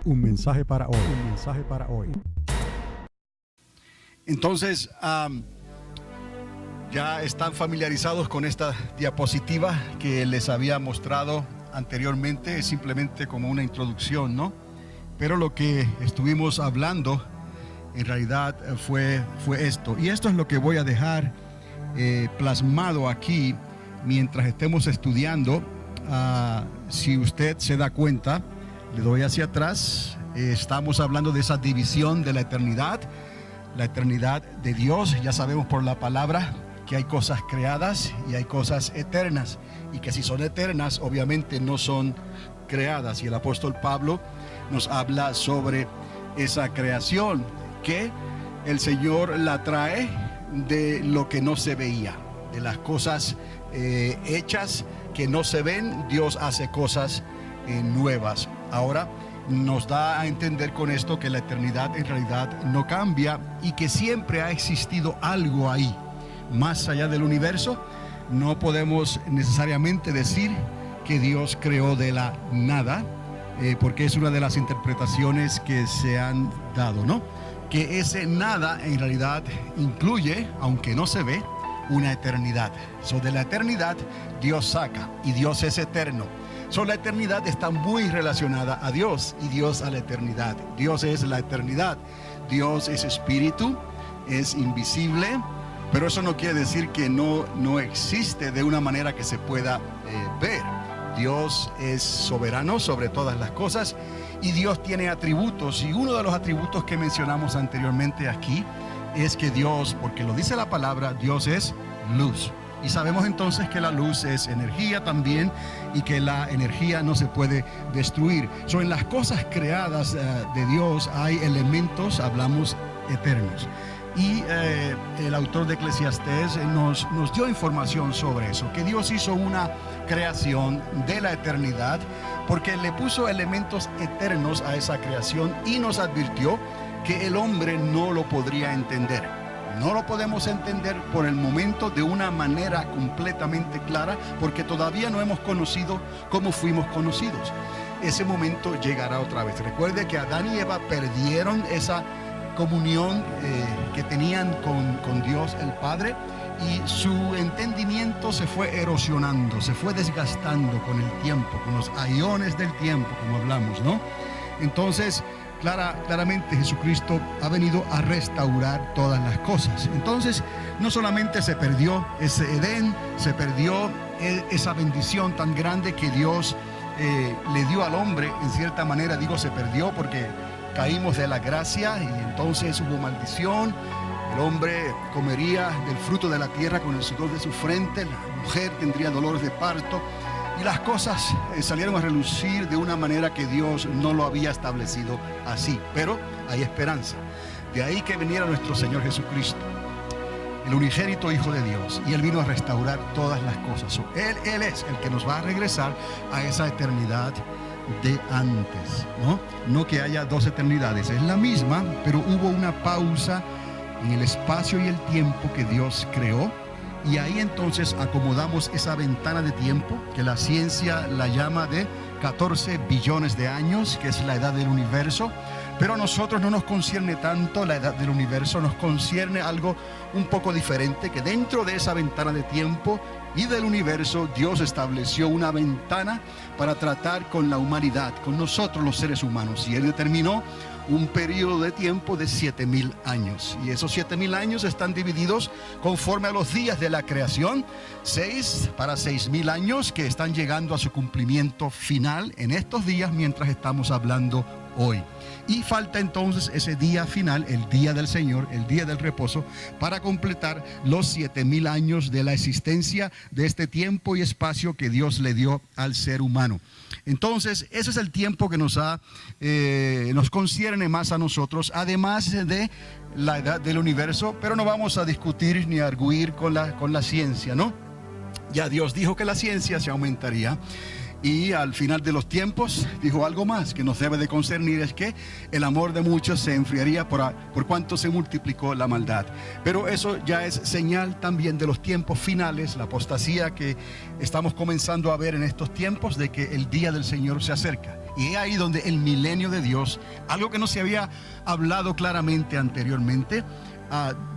Un mensaje para hoy. Un mensaje para hoy. Entonces, ya están familiarizados con esta diapositiva que les había mostrado anteriormente. Es simplemente como una introducción, ¿no? Pero lo que estuvimos hablando en realidad fue esto. Y esto es lo que voy a dejar plasmado aquí mientras estemos estudiando. Si usted se da cuenta, le doy hacia atrás. Estamos hablando de esa división de la eternidad de Dios. Ya sabemos por la palabra que hay cosas creadas y hay cosas eternas, y que si son eternas obviamente no son creadas. Y el apóstol Pablo nos habla sobre esa creación, que el Señor la trae de lo que no se veía, de las cosas hechas que no se ven. Dios hace cosas nuevas. Ahora nos da a entender con esto que la eternidad en realidad no cambia, y que siempre ha existido algo ahí, más allá del universo. No podemos necesariamente decir que Dios creó de la nada, porque es una de las interpretaciones que se han dado, ¿no? Que ese nada en realidad incluye, aunque no se ve, una eternidad. De la eternidad Dios saca, y Dios es eterno. La eternidad está muy relacionada a Dios y Dios a la eternidad. Dios es la eternidad. Dios es espíritu, es invisible, pero eso no quiere decir que no existe de una manera que se pueda ver. Dios es soberano sobre todas las cosas, y Dios tiene atributos, y uno de los atributos que mencionamos anteriormente aquí es que Dios, porque lo dice la palabra, Dios es luz. Y sabemos entonces que la luz es energía también, y que la energía no se puede destruir. En las cosas creadas de Dios hay elementos, hablamos, eternos. Y el autor de Eclesiastés nos dio información sobre eso, que Dios hizo una creación de la eternidad porque le puso elementos eternos a esa creación, y nos advirtió que el hombre no lo podría entender. No lo podemos entender por el momento de una manera completamente clara, porque todavía no hemos conocido cómo fuimos conocidos. Ese momento llegará otra vez. Recuerde que Adán y Eva perdieron esa comunión que tenían con Dios el Padre, y su entendimiento se fue erosionando, se fue desgastando con el tiempo, con los aiones del tiempo, como hablamos, ¿no? Entonces, claramente Jesucristo ha venido a restaurar todas las cosas. Entonces, no solamente se perdió ese Edén, se perdió esa bendición tan grande que Dios le dio al hombre. En cierta manera digo se perdió porque caímos de la gracia, y entonces hubo maldición. El hombre comería del fruto de la tierra con el sudor de su frente, la mujer tendría dolores de parto, y las cosas salieron a relucir de una manera que Dios no lo había establecido así. Pero hay esperanza. De ahí que viniera nuestro Señor Jesucristo, el unigénito Hijo de Dios, y Él vino a restaurar todas las cosas. Él es el que nos va a regresar a esa eternidad de antes, ¿no? No que haya dos eternidades, es la misma, pero hubo una pausa en el espacio y el tiempo que Dios creó, y ahí entonces acomodamos esa ventana de tiempo que la ciencia la llama de 14 billones de años, que es la edad del universo. Pero a nosotros no nos concierne tanto la edad del universo, nos concierne algo un poco diferente, que dentro de esa ventana de tiempo y del universo, Dios estableció una ventana para tratar con la humanidad, con nosotros los seres humanos, y Él determinó un periodo de tiempo de 7,000 años, y esos 7,000 años están divididos conforme a los días de la creación, 6 para 6,000 años que están llegando a su cumplimiento final en estos días mientras estamos hablando hoy. Y falta entonces ese día final, el día del Señor, el día del reposo, para completar los 7,000 años de la existencia de este tiempo y espacio que Dios le dio al ser humano. Entonces, ese es el tiempo que nos concierne más a nosotros, además de la edad del universo, pero no vamos a discutir ni a arguir con la ciencia, ¿no? Ya Dios dijo que la ciencia se aumentaría, Y al final de los tiempos dijo algo más que nos debe de concernir, es que el amor de muchos se enfriaría por cuanto se multiplicó la maldad. Pero eso ya es señal también de los tiempos finales, la apostasía que estamos comenzando a ver en estos tiempos, de que el día del Señor se acerca. Y es ahí donde el milenio de Dios, algo que no se había hablado claramente anteriormente,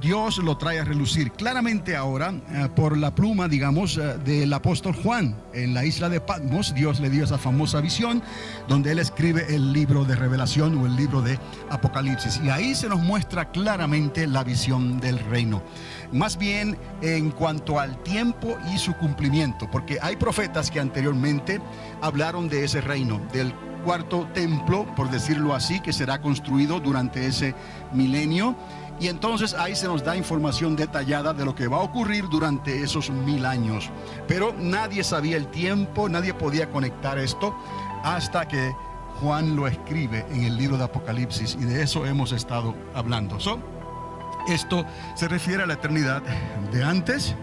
Dios lo trae a relucir claramente ahora por la pluma, digamos, del apóstol Juan. En la isla de Patmos, Dios le dio esa famosa visión donde él escribe el libro de Revelación o el libro de Apocalipsis. Y ahí se nos muestra claramente la visión del reino. Más bien en cuanto al tiempo y su cumplimiento, porque hay profetas que anteriormente hablaron de ese reino, del cuarto templo, por decirlo así, que será construido durante ese milenio. Y entonces ahí se nos da información detallada de lo que va a ocurrir durante esos 1000 años. Pero nadie sabía el tiempo, nadie podía conectar esto hasta que Juan lo escribe en el libro de Apocalipsis. Y de eso hemos estado hablando. Esto se refiere a la eternidad de antes.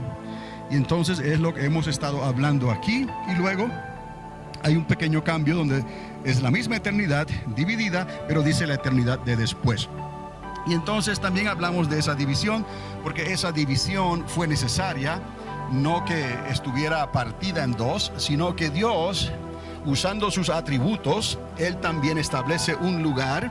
Y entonces es lo que hemos estado hablando aquí. Y luego hay un pequeño cambio donde es la misma eternidad dividida, pero dice la eternidad de después. Y entonces también hablamos de esa división, porque esa división fue necesaria, no que estuviera partida en dos, sino que Dios, usando sus atributos, Él también establece un lugar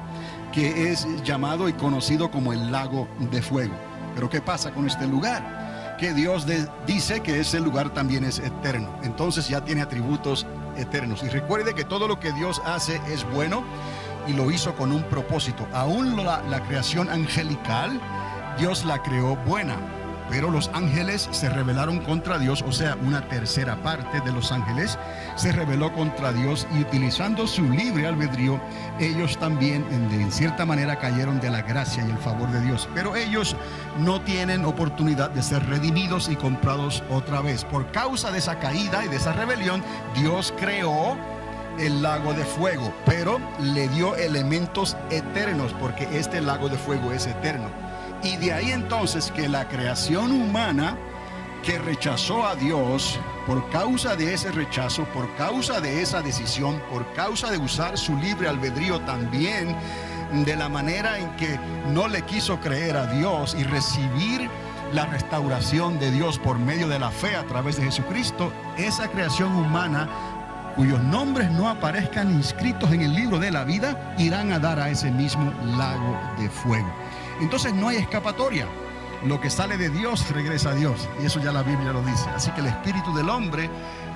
que es llamado y conocido como el lago de fuego. Pero ¿qué pasa con este lugar? Que Dios dice que ese lugar también es eterno, entonces ya tiene atributos eternos. Y recuerde que todo lo que Dios hace es bueno, y lo hizo con un propósito. Aún la creación angelical, Dios la creó buena, pero los ángeles se rebelaron contra Dios, o sea, una tercera parte de los ángeles se rebeló contra Dios, y utilizando su libre albedrío, ellos también en cierta manera cayeron de la gracia y el favor de Dios. Pero ellos no tienen oportunidad de ser redimidos y comprados otra vez. Por causa de esa caída y de esa rebelión, Dios creó el lago de fuego, pero le dio elementos eternos, porque este lago de fuego es eterno. Y de ahí entonces que la creación humana que rechazó a Dios, por causa de ese rechazo, por causa de esa decisión, por causa de usar su libre albedrío también, de la manera en que no le quiso creer a Dios y recibir la restauración de Dios por medio de la fe a través de Jesucristo, esa creación humana cuyos nombres no aparezcan inscritos en el libro de la vida, irán a dar a ese mismo lago de fuego. Entonces no hay escapatoria. Lo que sale de Dios regresa a Dios, y eso ya la Biblia lo dice. Así que el espíritu del hombre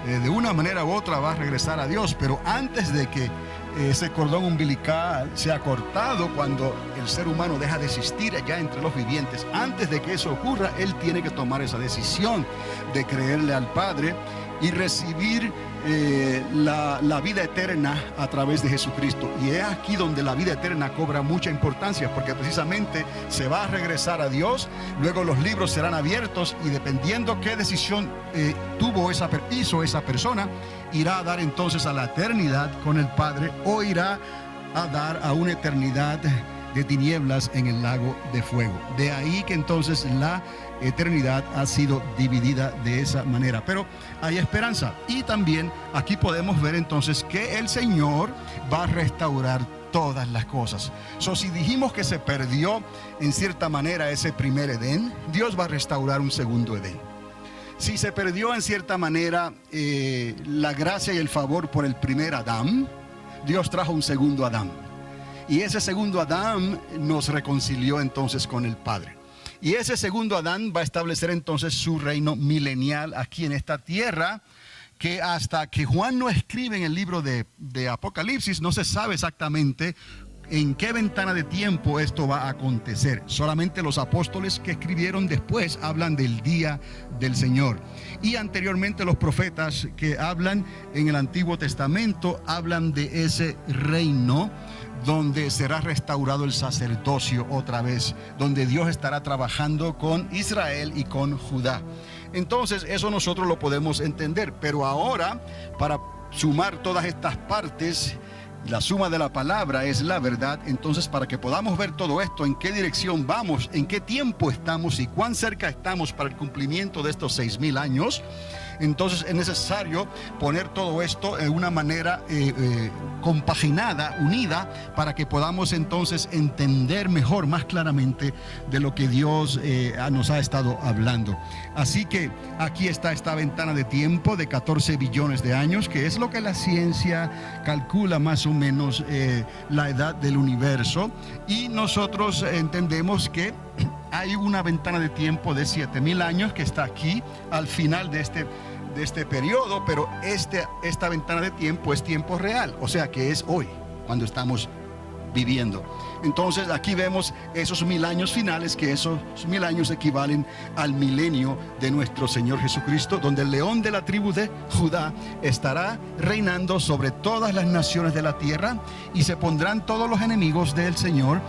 de una manera u otra va a regresar a Dios, pero antes de que ese cordón umbilical sea cortado, cuando el ser humano deja de existir allá entre los vivientes, antes de que eso ocurra, él tiene que tomar esa decisión de creerle al Padre y recibir la vida eterna a través de Jesucristo. Y es aquí donde la vida eterna cobra mucha importancia, porque precisamente se va a regresar a Dios, luego los libros serán abiertos, y dependiendo qué decisión hizo esa persona, irá a dar entonces a la eternidad con el Padre, o irá a dar a una eternidad de tinieblas en el lago de fuego. De ahí que entonces la eternidad ha sido dividida de esa manera. Pero hay esperanza, y también aquí podemos ver entonces que el Señor va a restaurar todas las cosas. Si dijimos que se perdió en cierta manera ese primer Edén, Dios va a restaurar un segundo Edén. Si se perdió en cierta manera la gracia y el favor por el primer Adán, Dios trajo un segundo Adán. Y ese segundo Adán nos reconcilió entonces con el Padre. Y ese segundo Adán va a establecer entonces su reino milenial aquí en esta tierra, que hasta que Juan no escribe en el libro de Apocalipsis, no se sabe exactamente en qué ventana de tiempo esto va a acontecer. Solamente los apóstoles que escribieron después hablan del día del Señor. Y anteriormente los profetas que hablan en el Antiguo Testamento hablan de ese reino donde será restaurado el sacerdocio otra vez, donde Dios estará trabajando con Israel y con Judá. Entonces eso nosotros lo podemos entender, pero ahora, para sumar todas estas partes, La suma de la palabra es la verdad. Entonces, para que podamos ver todo esto, en qué dirección vamos, en qué tiempo estamos y cuán cerca estamos para el cumplimiento de estos 6,000 años, entonces es necesario poner todo esto en una manera compaginada, unida, para que podamos entonces entender mejor, más claramente, de lo que Dios nos ha estado hablando. Así que aquí está esta ventana de tiempo de 14 billones de años, que es lo que la ciencia calcula más o menos la edad del universo, y nosotros entendemos que hay una ventana de tiempo de 7,000 años que está aquí al final de este periodo, pero esta ventana de tiempo es tiempo real, o sea que es hoy, cuando estamos viviendo. Entonces aquí vemos esos 1,000 años finales, que esos 1,000 años equivalen al milenio de nuestro Señor Jesucristo, donde el león de la tribu de Judá estará reinando sobre todas las naciones de la tierra, y se pondrán todos los enemigos del Señor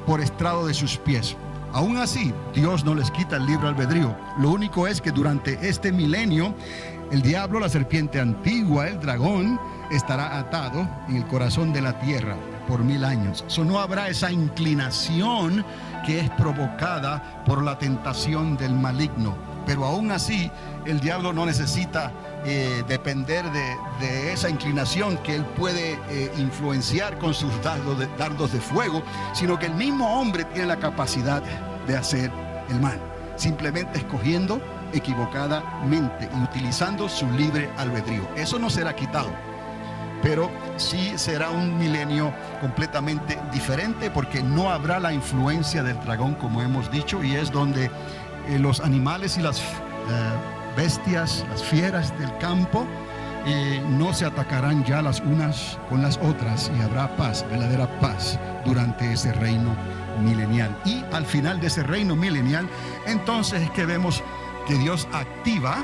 por estrado de sus pies. Aún así, Dios no les quita el libre albedrío. Lo único es que durante este milenio, el diablo, la serpiente antigua, el dragón, estará atado en el corazón de la tierra por 1,000 años. No habrá esa inclinación que es provocada por la tentación del maligno. Pero aún así, el diablo no necesita depender de esa inclinación que él puede influenciar con sus dardos de fuego, sino que el mismo hombre tiene la capacidad de hacer el mal, simplemente escogiendo equivocadamente y utilizando su libre albedrío. Eso no será quitado, pero sí será un milenio completamente diferente, porque no habrá la influencia del dragón, como hemos dicho, y es donde los animales y las bestias, las fieras del campo, no se atacarán ya las unas con las otras, y habrá paz, verdadera paz, durante ese reino milenial. Y al final de ese reino milenial, entonces es que vemos que Dios activa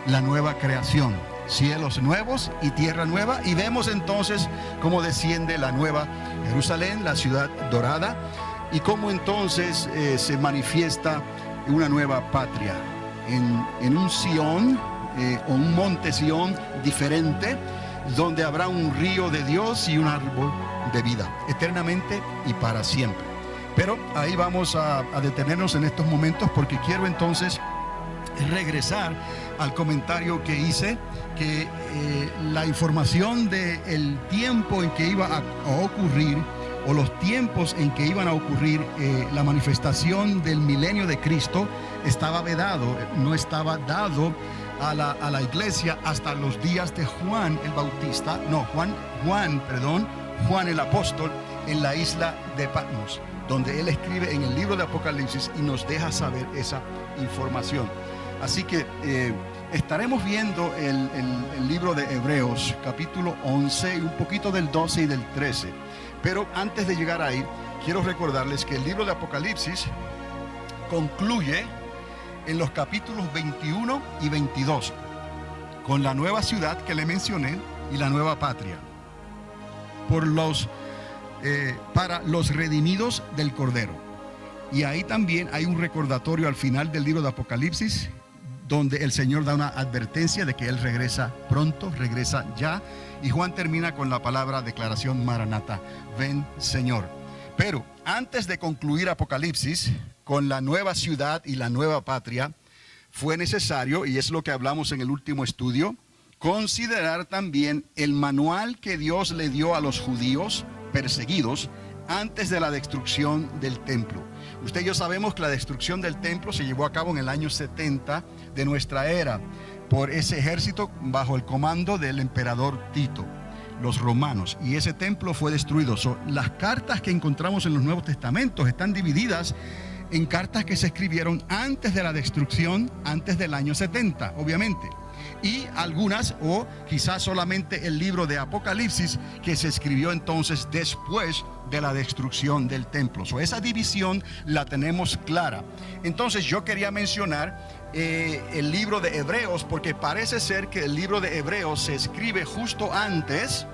la nueva creación, cielos nuevos y tierra nueva, y vemos entonces cómo desciende la nueva Jerusalén, la ciudad dorada, y cómo entonces se manifiesta una nueva patria en un Sión, o un monte Sión diferente, donde habrá un río de Dios y un árbol de vida, eternamente y para siempre. Pero ahí vamos a detenernos en estos momentos, porque quiero entonces regresar al comentario que hice, que la información del tiempo en que iba a ocurrir, o los tiempos en que iban a ocurrir la manifestación del milenio de Cristo, estaba vedado, no estaba dado a la iglesia hasta los días de Juan el Bautista, Juan el Apóstol, en la isla de Patmos, donde él escribe en el libro de Apocalipsis y nos deja saber esa información. Así que estaremos viendo el libro de Hebreos, capítulo 11, y un poquito del 12 y del 13. Pero antes de llegar ahí, quiero recordarles que el libro de Apocalipsis concluye en los capítulos 21 y 22 con la nueva ciudad que le mencioné y la nueva patria, para los redimidos del Cordero. Y ahí también hay un recordatorio al final del libro de Apocalipsis, donde el Señor da una advertencia de que Él regresa pronto, regresa ya. Y Juan termina con la palabra declaración Maranata, ven Señor. Pero antes de concluir Apocalipsis con la nueva ciudad y la nueva patria, fue necesario, y es lo que hablamos en el último estudio, considerar también el manual que Dios le dio a los judíos perseguidos antes de la destrucción del templo. Usted y yo sabemos que la destrucción del templo se llevó a cabo en el año 70 de nuestra era por ese ejército bajo el comando del emperador Tito, los romanos, y ese templo fue destruido. Las cartas que encontramos en los Nuevos Testamentos están divididas en cartas que se escribieron antes de la destrucción, antes del año 70, obviamente, y algunas, o quizás solamente el libro de Apocalipsis, que se escribió entonces después de la destrucción del templo. Esa división la tenemos clara. Entonces yo quería mencionar el libro de Hebreos, porque parece ser que el libro de Hebreos se escribe justo antes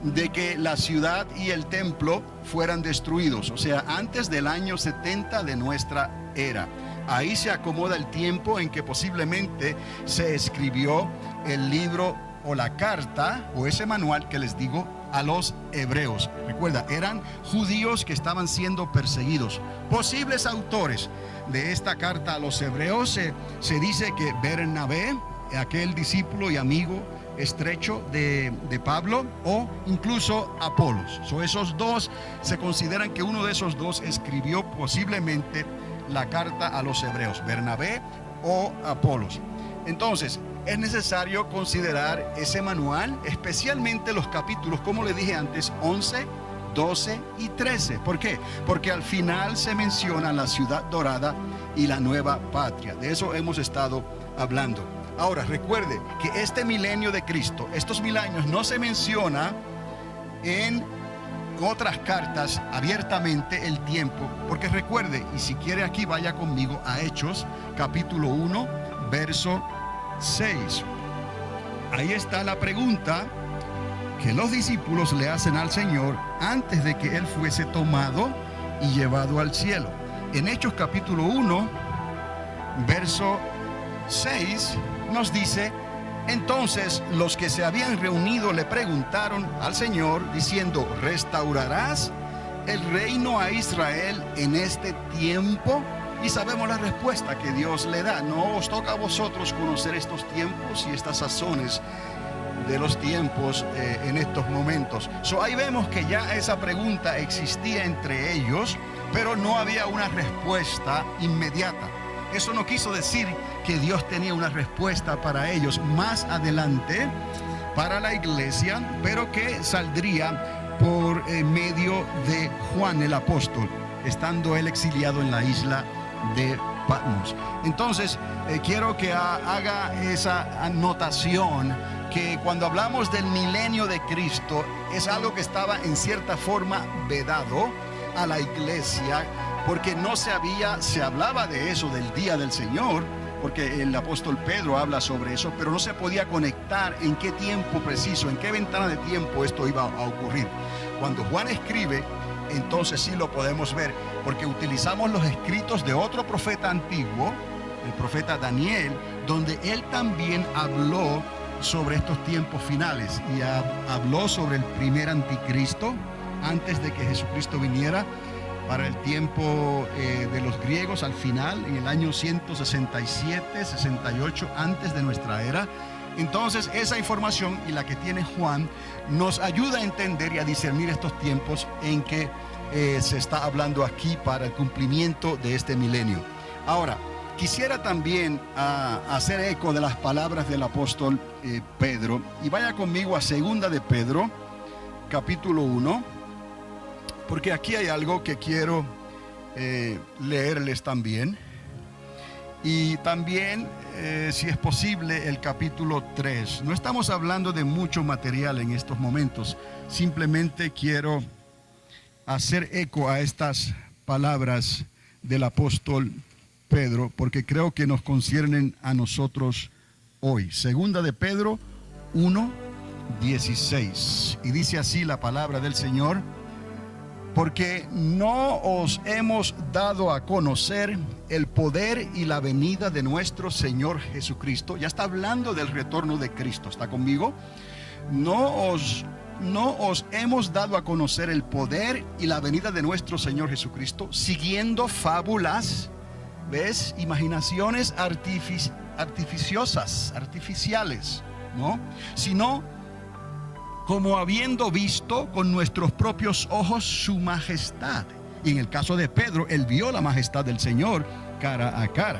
de que la ciudad y el templo fueran destruidos, o sea, antes del año 70 de nuestra era. Ahí se acomoda el tiempo en que posiblemente se escribió el libro o la carta o ese manual que les digo a los hebreos. Recuerda, eran judíos que estaban siendo perseguidos. Posibles autores de esta carta a los hebreos, se dice que Bernabé, aquel discípulo y amigo estrecho de Pablo, o incluso Apolos. Esos dos se consideran que uno de esos dos escribió posiblemente la carta a los hebreos, Bernabé o Apolos. Entonces, es necesario considerar ese manual, especialmente los capítulos, como le dije antes, 11, 12 y 13. ¿Por qué? Porque al final se menciona la ciudad dorada y la nueva patria. De eso hemos estado hablando. Ahora, recuerde que este milenio de Cristo, estos 1000 años, no se menciona en otras cartas abiertamente el tiempo, porque recuerde, y si quiere aquí vaya conmigo a Hechos, capítulo 1, verso 6. Ahí está la pregunta que los discípulos le hacen al Señor antes de que Él fuese tomado y llevado al cielo. En Hechos capítulo 1, verso 6, nos dice: entonces los que se habían reunido le preguntaron al Señor diciendo: ¿restaurarás el reino a Israel en este tiempo? Y sabemos la respuesta que Dios le da. No os toca a vosotros conocer estos tiempos y estas sazones de los tiempos en estos momentos. Ahí vemos que ya esa pregunta existía entre ellos, pero no había una respuesta inmediata. Eso no quiso decir que Dios tenía una respuesta para ellos más adelante, para la iglesia, pero que saldría por medio de Juan el apóstol, estando él exiliado en la isla de Patmos. Entonces, quiero que haga esa anotación, que cuando hablamos del milenio de Cristo, es algo que estaba en cierta forma vedado a la iglesia, porque no se hablaba de eso, del día del Señor, porque el apóstol Pedro habla sobre eso, pero no se podía conectar en qué tiempo preciso, en qué ventana de tiempo esto iba a ocurrir. Cuando Juan escribe, entonces sí lo podemos ver, porque utilizamos los escritos de otro profeta antiguo, el profeta Daniel, donde él también habló sobre estos tiempos finales y habló sobre el primer anticristo antes de que Jesucristo viniera, para el tiempo de los griegos al final, en el año 167, 68 antes de nuestra era. Entonces esa información, y la que tiene Juan, nos ayuda a entender y a discernir estos tiempos en que se está hablando aquí para el cumplimiento de este milenio. Ahora, quisiera también hacer eco de las palabras del apóstol Pedro, y vaya conmigo a 2 de Pedro, capítulo 1, porque aquí hay algo que quiero leerles también. Y también, si es posible, el capítulo 3. No estamos hablando de mucho material en estos momentos. Simplemente quiero hacer eco a estas palabras del apóstol Pedro, porque creo que nos conciernen a nosotros hoy. 2 de Pedro 1:16. Y dice así la palabra del Señor: porque no os hemos dado a conocer el poder y la venida de nuestro Señor Jesucristo. Ya está hablando del retorno de Cristo. ¿Está conmigo? No os hemos dado a conocer el poder y la venida de nuestro Señor Jesucristo, siguiendo fábulas, ¿ves? Imaginaciones artificiales, ¿no? Sino como habiendo visto con nuestros propios ojos su majestad. Y en el caso de Pedro, él vio la majestad del Señor cara a cara.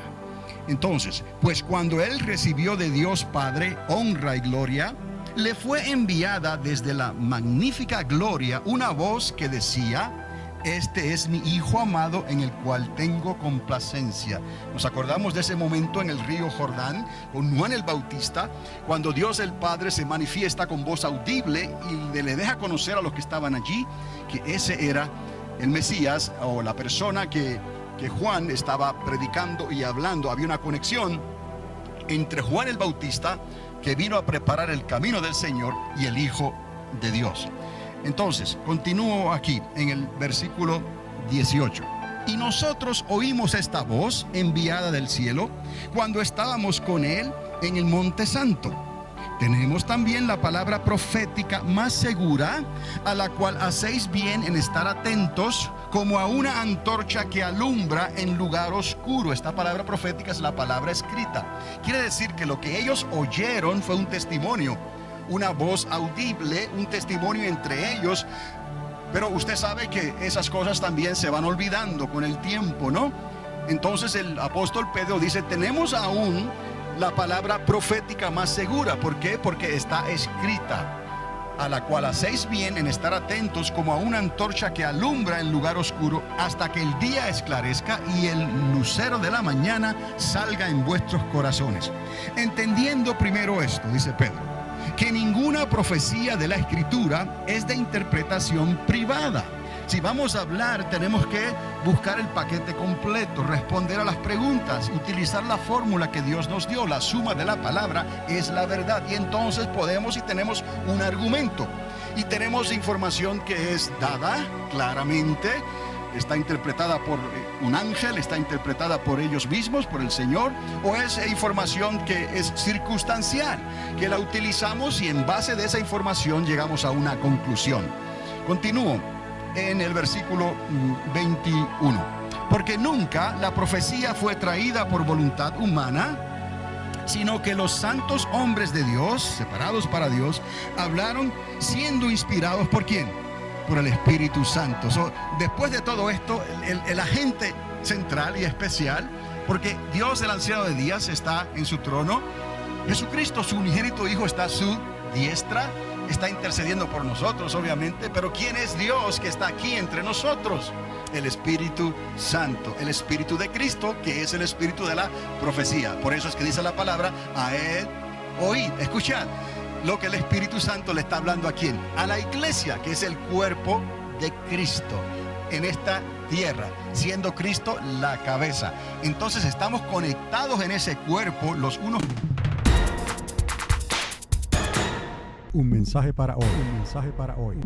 Entonces, pues cuando él recibió de Dios Padre honra y gloria, le fue enviada desde la magnífica gloria una voz que decía: este es mi Hijo amado en el cual tengo complacencia. Nos acordamos de ese momento en el río Jordán con Juan el Bautista, cuando Dios el Padre se manifiesta con voz audible y le deja conocer a los que estaban allí que ese era el Mesías, o la persona que Juan estaba predicando y hablando. Había una conexión entre Juan el Bautista, que vino a preparar el camino del Señor, y el Hijo de Dios. Entonces, continúo aquí en el versículo 18. Y nosotros oímos esta voz enviada del cielo cuando estábamos con él en el Monte Santo. tenemos también la palabra profética más segura, a la cual hacéis bien en estar atentos como a una antorcha que alumbra en lugar oscuro. Esta palabra profética es la palabra escrita. Quiere decir que lo que ellos oyeron fue un testimonio, una voz audible, un testimonio entre ellos. Pero usted sabe que esas cosas también se van olvidando con el tiempo, ¿no? Entonces el apóstol Pedro dice, tenemos aún la palabra profética más segura. ¿Por qué? Porque está escrita, a la cual hacéis bien en estar atentos como a una antorcha que alumbra en lugar oscuro hasta que el día esclarezca y el lucero de la mañana salga en vuestros corazones. Entendiendo primero esto, dice Pedro, que ninguna profecía de la Escritura es de interpretación privada. Si vamos a hablar, tenemos que buscar el paquete completo, responder a las preguntas, utilizar la fórmula que Dios nos dio. La suma de la palabra es la verdad. Y entonces podemos y tenemos un argumento. Y tenemos información que es dada claramente, está interpretada por un ángel, está interpretada por ellos mismos, por el Señor, o es información que es circunstancial, que la utilizamos y en base de esa información llegamos a una conclusión. Continúo en el versículo 21. Porque nunca la profecía fue traída por voluntad humana, sino que los santos hombres de Dios, separados para Dios, hablaron siendo inspirados ¿por quién? Por el Espíritu Santo. Después de todo esto, el agente central y especial, porque Dios, el anciano de días, está en su trono. Jesucristo, su unigénito Hijo, está a su diestra, está intercediendo por nosotros, obviamente. Pero ¿quién es Dios que está aquí entre nosotros? El Espíritu Santo, el Espíritu de Cristo, que es el Espíritu de la profecía. Por eso es que dice la palabra, a Él oíd. Escuchad lo que el Espíritu Santo le está hablando a quién, a la iglesia, que es el cuerpo de Cristo en esta tierra, siendo Cristo la cabeza. Entonces estamos conectados en ese cuerpo los unos. Un mensaje para hoy. Un mensaje para hoy.